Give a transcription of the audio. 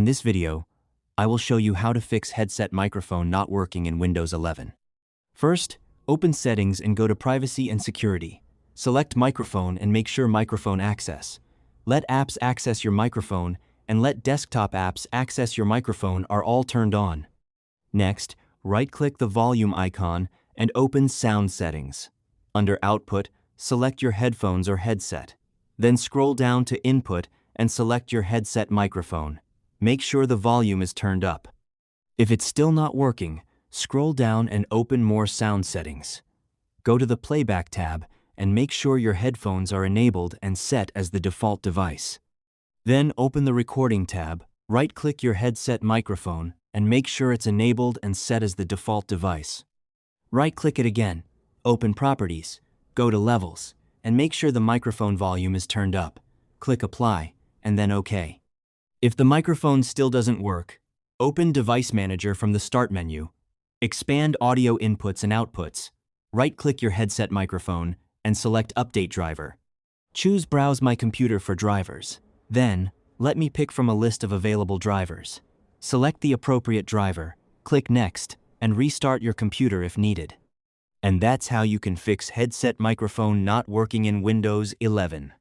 In this video, I will show you how to fix headset microphone not working in Windows 11. First, open Settings and go to Privacy and Security. Select Microphone and make sure Microphone Access. Let apps access your microphone and let desktop apps access your microphone are all turned on. Next, right-click the volume icon and open Sound Settings. Under Output, select your headphones or headset. Then scroll down to Input and select your headset microphone. Make sure the volume is turned up. If it's still not working, scroll down and open More Sound Settings. Go to the Playback tab and make sure your headphones are enabled and set as the default device. Then open the Recording tab, right-click your headset microphone, and make sure it's enabled and set as the default device. Right-click it again, open Properties, go to Levels, and make sure the microphone volume is turned up. Click Apply, and then OK. If the microphone still doesn't work, open Device Manager from the Start menu. Expand Audio Inputs and Outputs. Right-click your headset microphone and select Update Driver. Choose Browse My Computer for drivers. Then, let me pick from a list of available drivers. Select the appropriate driver, click Next, and restart your computer if needed. And that's how you can fix headset microphone not working in Windows 11.